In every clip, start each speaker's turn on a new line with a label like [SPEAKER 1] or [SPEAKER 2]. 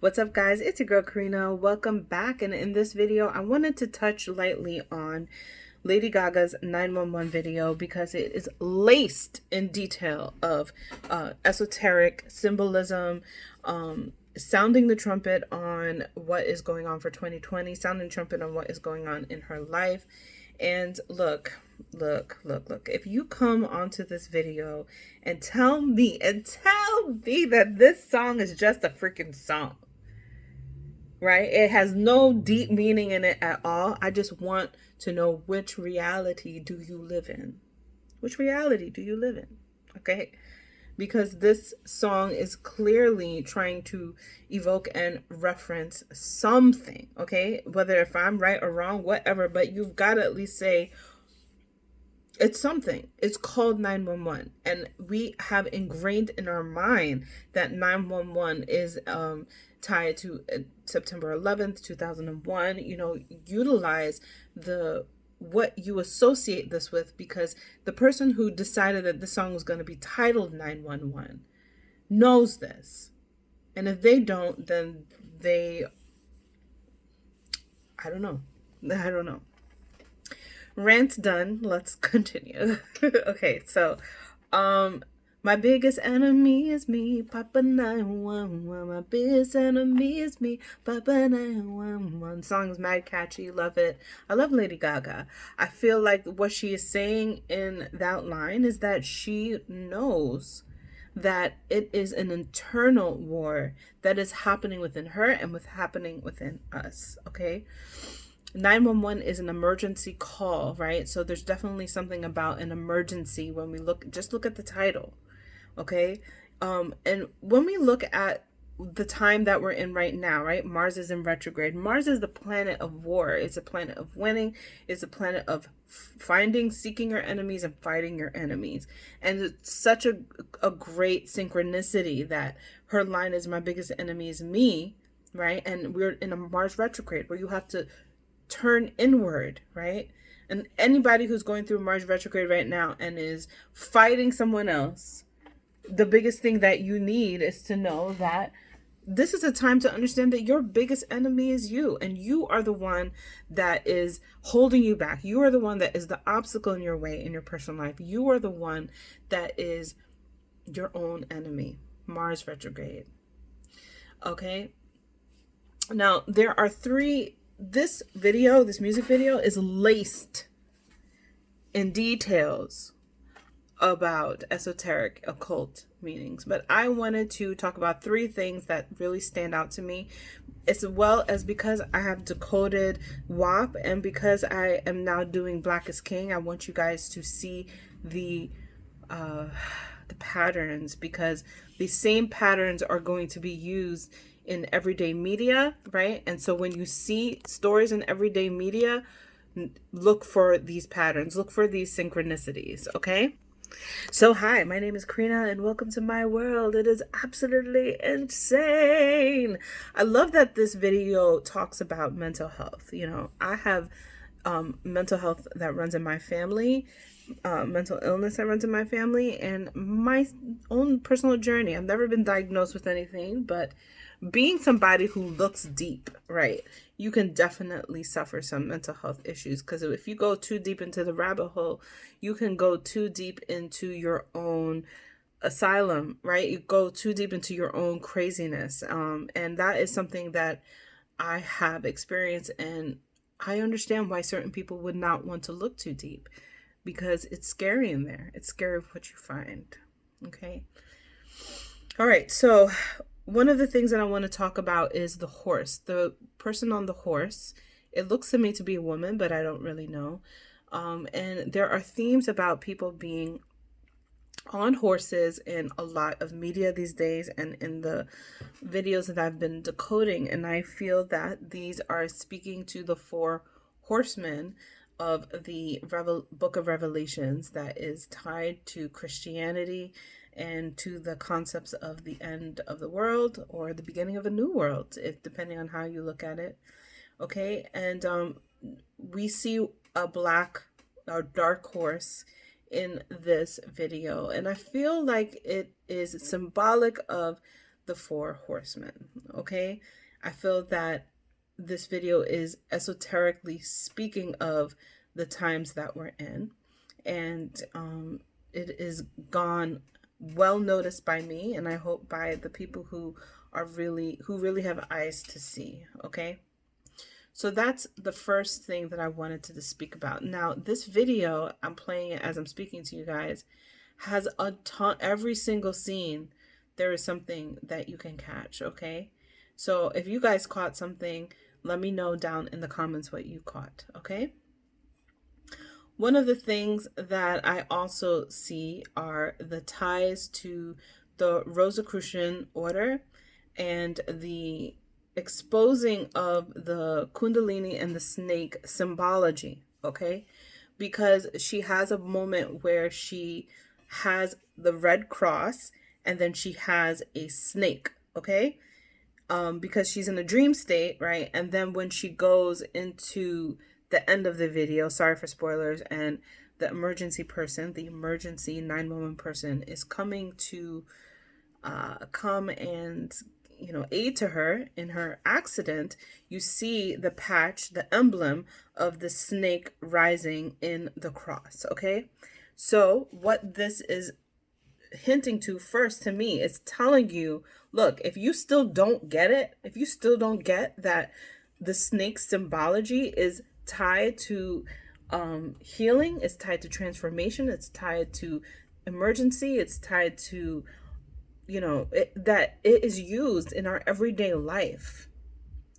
[SPEAKER 1] What's up, guys? It's your girl Karina. Welcome back. And in this video, I wanted to touch lightly on Lady Gaga's 911 video because it is laced in detail of esoteric symbolism, sounding the trumpet on what is going on for 2020, sounding the trumpet on what is going on in her life. And look, if you come onto this video and tell me that this song is just a freaking song, right? It has no deep meaning in it at all. I just want to know, which reality do you live in? Which reality do you live in? Okay? Because this song is clearly trying to evoke and reference something, okay? Whether if I'm right or wrong, whatever, but you've got to at least say it's something. It's called 911. And we have ingrained in our mind that 911 is tied to September 11th, 2001. Utilize what you associate this with, because the person who decided that this song was going to be titled 911 knows this. And if they don't, then I don't know. Rant done. Let's continue. Okay, so my biggest enemy is me, Papa 911. My biggest enemy is me, Papa 911. Song is mad catchy, love it. I love Lady Gaga. I feel like what she is saying in that line is that she knows that it is an internal war that is happening within her and happening within us, okay? 911 is an emergency call, right? So there's definitely something about an emergency when we look at the title, okay? And when we look at the time that we're in right now, right? Mars is in retrograde. Mars is the planet of war. It's a planet of winning. It's a planet of seeking your enemies and fighting your enemies. And it's such a great synchronicity that her line is, my biggest enemy is me, right? And we're in a Mars retrograde where you have to turn inward, right? And anybody who's going through Mars retrograde right now and is fighting someone else, the biggest thing that you need is to know that this is a time to understand that your biggest enemy is you, and you are the one that is holding you back. You are the one that is the obstacle in your way in your personal life. You are the one that is your own enemy. Mars retrograde. Okay. Now, there are this music video is laced in details about esoteric occult meanings, but I wanted to talk about three things that really stand out to me, as well as because I have decoded WAP and because I am now doing Black is King. I want you guys to see the patterns, because the same patterns are going to be used in everyday media, right? And so when you see stories in everyday media, look for these patterns, look for these synchronicities, okay? So hi, my name is Karina and welcome to my world. It is absolutely insane. I love that this video talks about mental health. I have mental health that runs in my family, mental illness that runs in my family, and my own personal journey. I've never been diagnosed with anything, but being somebody who looks deep, right, you can definitely suffer some mental health issues, because if you go too deep into the rabbit hole, you can go too deep into your own asylum, right? You go too deep into your own craziness. And that is something that I have experienced, and I understand why certain people would not want to look too deep, because it's scary in there. It's scary what you find. Okay. All right. So one of the things that I want to talk about is the horse. The person on the horse, it looks to me to be a woman, but I don't really know. And there are themes about people being on horses in a lot of media these days and in the videos that I've been decoding. And I feel that these are speaking to the four horsemen of the book of Revelations that is tied to Christianity and to the concepts of the end of the world or the beginning of a new world, depending on how you look at it. Okay, and we see a dark horse in this video, and I feel like it is symbolic of the four horsemen. Okay, I feel that this video is esoterically speaking of the times that we're in, and it is gone well noticed by me, and I hope by the people who really have eyes to see. Okay, so that's the first thing that I wanted to speak about. Now, this video, I'm playing it as I'm speaking to you guys, has a ton, every single scene, there is something that you can catch, okay? So if you guys caught something, let me know down in the comments what you caught, okay? One of the things that I also see are the ties to the Rosicrucian order and the exposing of the Kundalini and the snake symbology, okay? Because she has a moment where she has the red cross and then she has a snake, okay? Because she's in a dream state, right? And then when she goes into the end of the video, sorry for spoilers, and the emergency 911 person is coming to come and aid to her in her accident, you see the patch, the emblem of the snake rising in the cross, okay? So what this is hinting to first to me is telling you, look, if you still don't get it, if you still don't get that the snake symbology is tied to healing, it's tied to transformation, it's tied to emergency, it's tied to that it is used in our everyday life.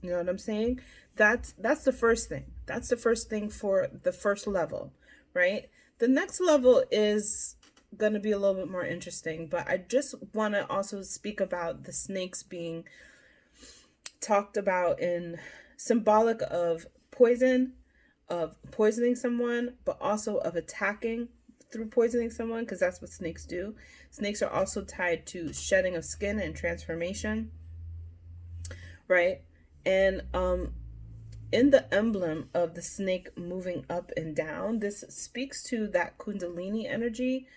[SPEAKER 1] You know what I'm saying? That's the first thing. That's the first thing for the first level, right? The next level is going to be a little bit more interesting, but I just want to also speak about the snakes being talked about in symbolic of poison, of poisoning someone, but also of attacking through poisoning someone, because that's what snakes do. Snakes are also tied to shedding of skin and transformation, right? And in the emblem of the snake moving up and down, this speaks to that Kundalini energy,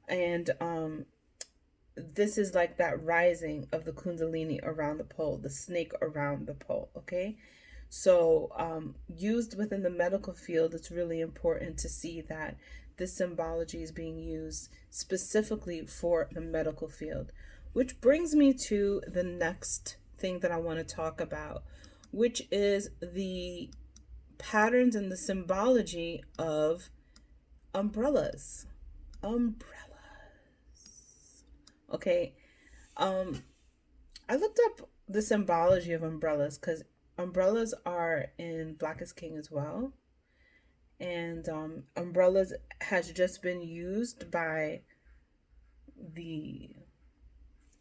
[SPEAKER 1] and this is like that rising of the Kundalini around the pole, the snake around the pole, okay? So used within the medical field, it's really important to see that this symbology is being used specifically for the medical field, which brings me to the next thing that I want to talk about, which is the patterns and the symbology of umbrellas. Okay. I looked up the symbology of umbrellas because umbrellas are in Black is King as well. And umbrellas has just been used by the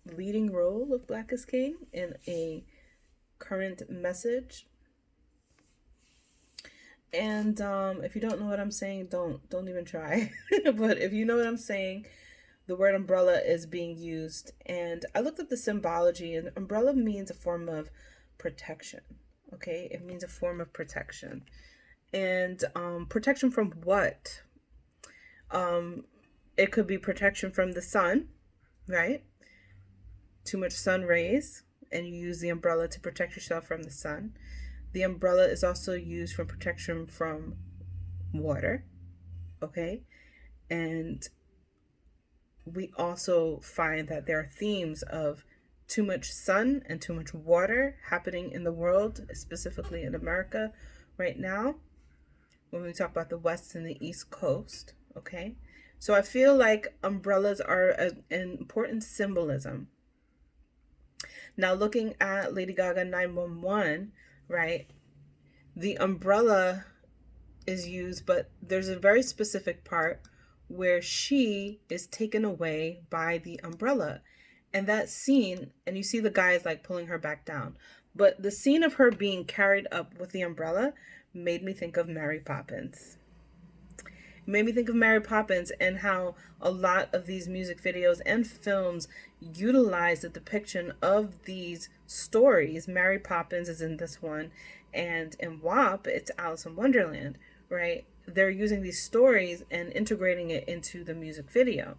[SPEAKER 1] leading role of Black is King in a current message. And if you don't know what I'm saying, don't even try. But if you know what I'm saying, the word umbrella is being used. And I looked at the symbology, and umbrella means a form of protection. Okay, it means a form of protection. And protection from what? It could be protection from the sun, right? Too much sun rays, and you use the umbrella to protect yourself from the sun. The umbrella is also used for protection from water, okay? And we also find that there are themes of too much sun and too much water happening in the world, specifically in America right now, when we talk about the West and the East Coast, okay? So I feel like umbrellas are an important symbolism. Now, looking at Lady Gaga 911, right, the umbrella is used, but there's a very specific part where she is taken away by the umbrella. And that scene, and you see the guys like pulling her back down, but the scene of her being carried up with the umbrella made me think of Mary Poppins. It made me think of Mary Poppins and how a lot of these music videos and films utilize the depiction of these stories. Mary Poppins is in this one, and in WAP, it's Alice in Wonderland, right? They're using these stories and integrating it into the music video.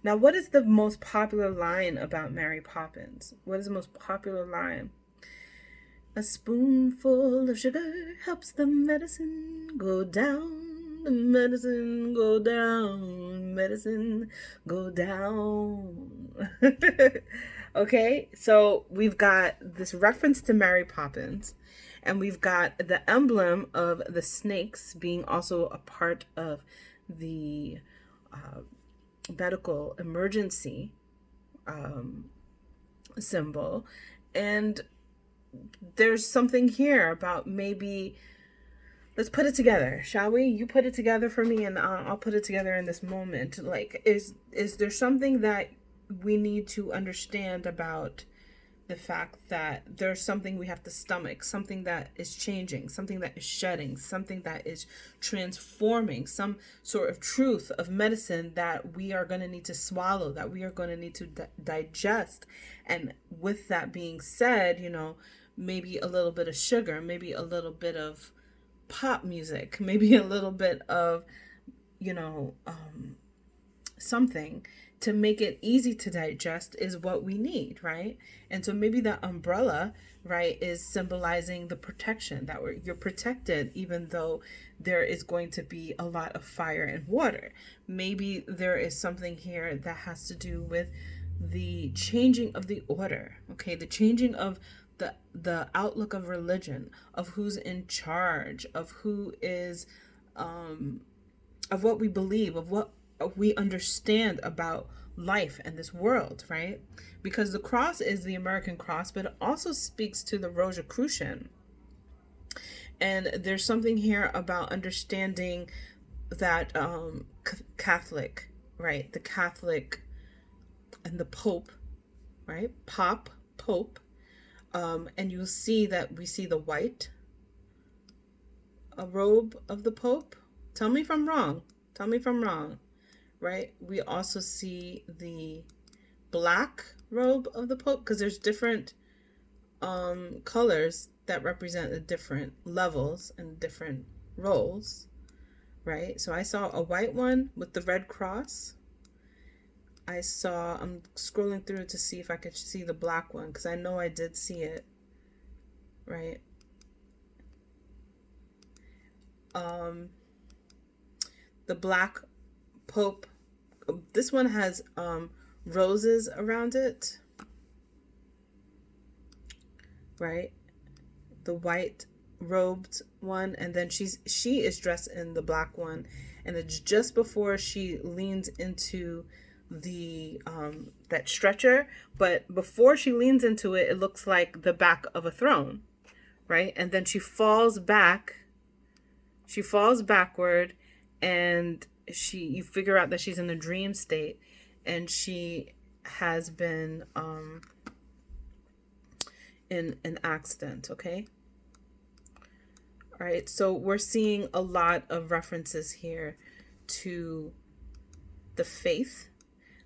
[SPEAKER 1] Now, what is the most popular line about Mary Poppins? What is the most popular line? A spoonful of sugar helps the medicine go down. The medicine go down. Medicine go down. Okay, so we've got this reference to Mary Poppins, and we've got the emblem of the snakes being also a part of the medical emergency symbol. And there's something here about maybe, let's put it together, shall we? You put it together for me, and I'll put it together in this moment. Like, is there something that we need to understand about the fact that there's something we have to stomach, something that is changing, something that is shedding, something that is transforming, some sort of truth of medicine that we are going to need to swallow, that we are going to need to digest. And with that being said, you know, maybe a little bit of sugar, maybe a little bit of pop music, maybe a little bit of, you know, something to make it easy to digest is what we need, right? And so maybe the umbrella, right, is symbolizing the protection, that you're protected even though there is going to be a lot of fire and water. Maybe there is something here that has to do with the changing of the order, okay? The changing of the outlook of religion, of who's in charge, of who is, of what we believe, of what we understand about life and this world, right? Because the cross is the American cross, but it also speaks to the Rosicrucian. And there's something here about understanding that Catholic, right? The Catholic and the Pope, right? Pope. And you'll see that we see the white robe of the Pope. Tell me if I'm wrong. Tell me if I'm wrong. Right? We also see the black robe of the Pope, because there's different colors that represent the different levels and different roles, right? So I saw a white one with the red cross. I'm scrolling through to see if I could see the black one, because I know I did see it, right? The black Pope, this one has roses around it, right? The white robed one, and then she is dressed in the black one, and it's just before she leans into the that stretcher, but before she leans into it, it looks like the back of a throne, right? And then she falls backward, and you figure out that she's in a dream state, and she has been in an accident, okay? All right, so we're seeing a lot of references here to the faith,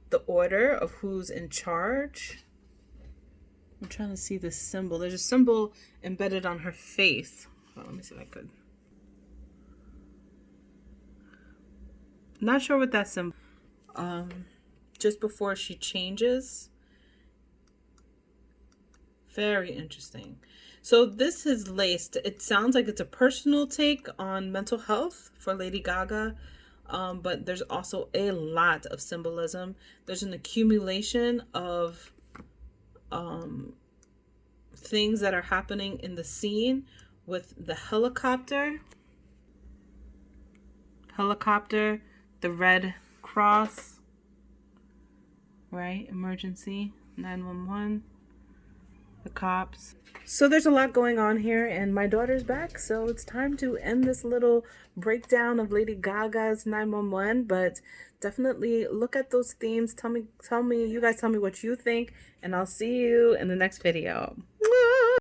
[SPEAKER 1] the order of who's in charge. I'm trying to see this symbol. There's a symbol embedded on her face. Oh, let me see if I could. Not sure what that symbol. Just before she changes. Very interesting. So this is laced. It sounds like it's a personal take on mental health for Lady Gaga, but there's also a lot of symbolism. There's an accumulation of things that are happening in the scene with the helicopter, the red cross, right? Emergency, 911, the cops. So there's a lot going on here, and my daughter's back, so it's time to end this little breakdown of Lady Gaga's 911. But definitely look at those themes. You guys tell me what you think, and I'll see you in the next video.